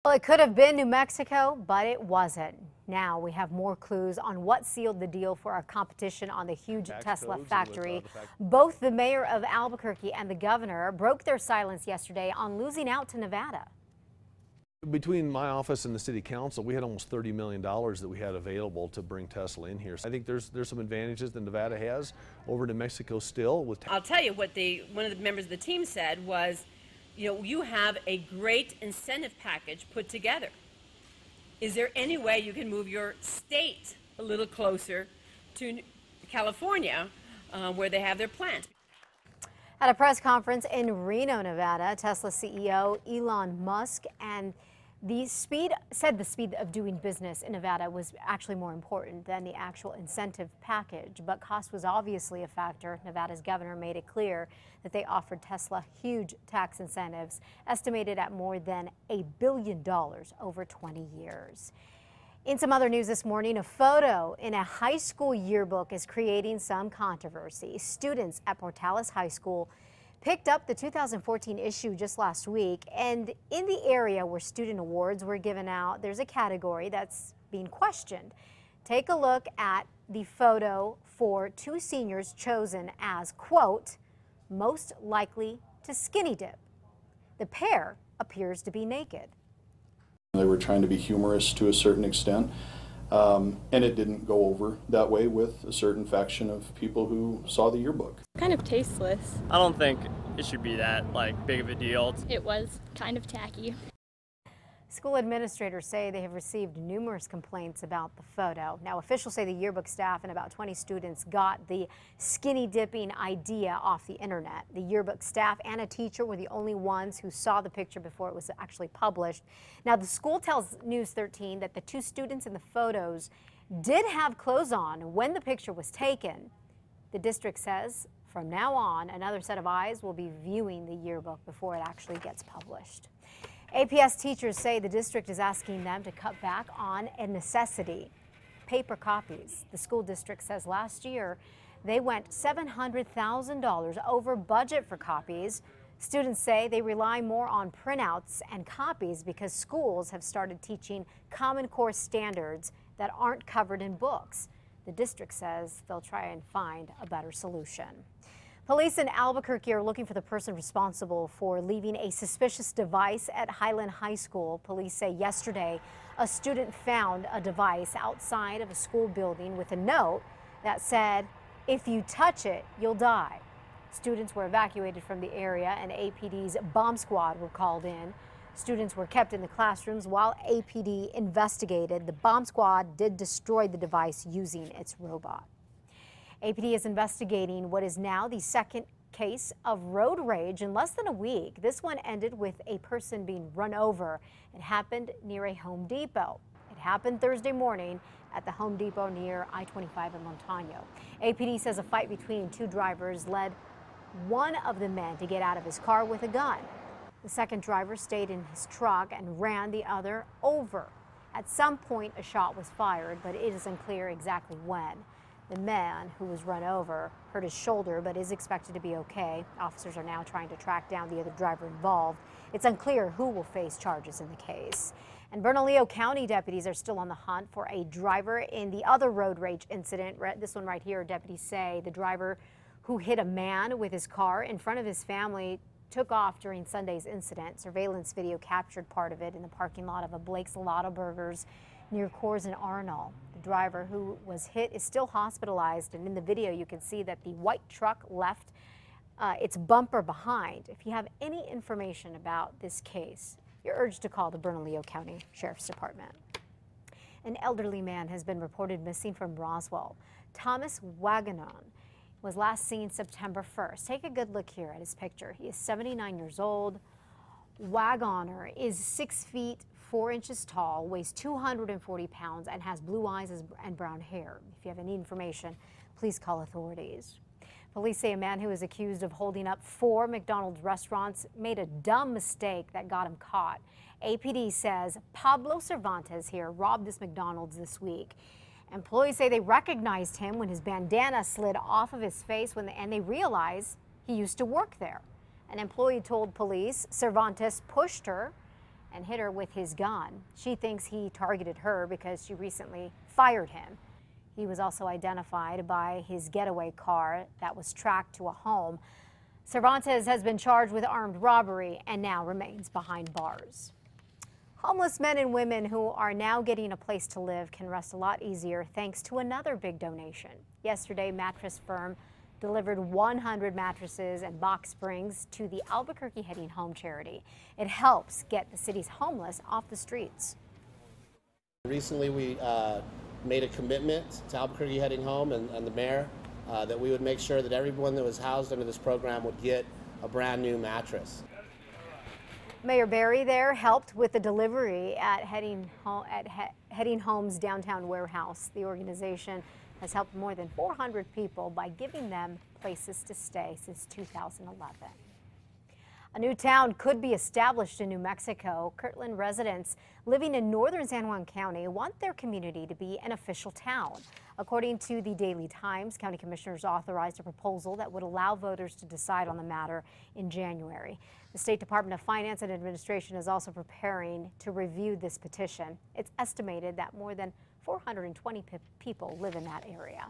Well, it could have been New Mexico, but it wasn't. Now we have more clues on what sealed the deal for our competition on the huge Tesla factory. Both the mayor of Albuquerque and the governor broke their silence yesterday on losing out to Nevada. Between my office and the city council, we had almost $30 million that we had available to bring Tesla in here. So I think there's some advantages that Nevada has over New Mexico still. I'll tell you what one of the members of the team said was, you have a great incentive package put together. Is there any way you can move your state a little closer to California, where they have their plant? At a press conference in Reno, Nevada, Tesla CEO Elon Musk and the speed of doing business in Nevada was actually more important than the actual incentive package. But cost was obviously a factor. Nevada's governor made it clear that they offered Tesla huge tax incentives, estimated at more than $1 billion over 20 years. In some other news this morning, a photo in a high school yearbook is creating some controversy. Students at Portales High School picked up the 2014 issue just last week, and in the area where student awards were given out, there's a category that's being questioned. Take a look at the photo for two seniors chosen as, quote, most likely to skinny dip. The pair appears to be naked. They were trying to be humorous to a certain extent, and it didn't go over that way with a certain faction of people who saw the yearbook. Kind of tasteless. I don't think it should be that big of a deal. It was kind of tacky. School administrators say they have received numerous complaints about the photo. Now, officials say the yearbook staff and about 20 students got the skinny dipping idea off the internet. The yearbook staff and a teacher were the only ones who saw the picture before it was actually published. Now, the school tells News 13 that the two students in the photos did have clothes on when the picture was taken. The district says from now on, another set of eyes will be viewing the yearbook before it actually gets published. APS teachers say the district is asking them to cut back on a necessity, paper copies. The school district says last year they went $700,000 over budget for copies. Students say they rely more on printouts and copies because schools have started teaching Common Core standards that aren't covered in books. The district says they'll try and find a better solution. Police in Albuquerque are looking for the person responsible for leaving a suspicious device at Highland High School. Police say yesterday a student found a device outside of a school building with a note that said, "If you touch it, you'll die." Students were evacuated from the area and APD's bomb squad were called in. Students were kept in the classrooms while APD investigated. The bomb squad did destroy the device using its robot. APD is investigating what is now the second case of road rage in less than a week. This one ended with a person being run over. It happened near a Home Depot. It happened Thursday morning at the Home Depot near I-25 in Montano. APD says a fight between two drivers led one of the men to get out of his car with a gun. The second driver stayed in his truck and ran the other over. At some point, a shot was fired, but it is unclear exactly when. The man who was run over hurt his shoulder but is expected to be okay. Officers are now trying to track down the other driver involved. It's unclear who will face charges in the case. And Bernalillo County deputies are still on the hunt for a driver in the other road rage incident. This one right here, deputies say the driver who hit a man with his car in front of his family took off during Sunday's incident. Surveillance video captured part of it in the parking lot of a Blake's Lotta Burgers near Coors and Arnold. The driver who was hit is still hospitalized, and in the video you can see that the white truck left its bumper behind. If you have any information about this case, you're urged to call the Bernalillo County Sheriff's Department. An elderly man has been reported missing from Roswell. Thomas Waganon was last seen September 1st. Take a good look here at his picture. He is 79 years old. Wagoner is 6 feet 4 inches tall, weighs 240 pounds, and has blue eyes and brown hair. If you have any information, please call authorities. Police say a man who is accused of holding up 4 McDonald's restaurants made a dumb mistake that got him caught. APD says Pablo Cervantes here robbed this McDonald's this week. Employees say they recognized him when his bandana slid off of his face and they realized he used to work there. An employee told police Cervantes pushed her and hit her with his gun. She thinks he targeted her because she recently fired him. He was also identified by his getaway car that was tracked to a home. Cervantes has been charged with armed robbery and now remains behind bars. Homeless men and women who are now getting a place to live can rest a lot easier thanks to another big donation. Yesterday, Mattress firm delivered 100 mattresses and box springs to the Albuquerque Heading Home charity. It helps get the city's homeless off the streets. Recently, we made a commitment to Albuquerque Heading Home and the mayor that we would make sure that everyone that was housed under this program would get a brand new mattress. Mayor Barry there helped with the delivery at Heading Home's downtown warehouse. The organization has helped more than 400 people by giving them places to stay since 2011. A new town could be established in New Mexico. Kirtland residents living in northern San Juan County want their community to be an official town. According to the Daily Times, county commissioners authorized a proposal that would allow voters to decide on the matter in January. The State Department of Finance and Administration is also preparing to review this petition. It's estimated that more than 420 people live in that area.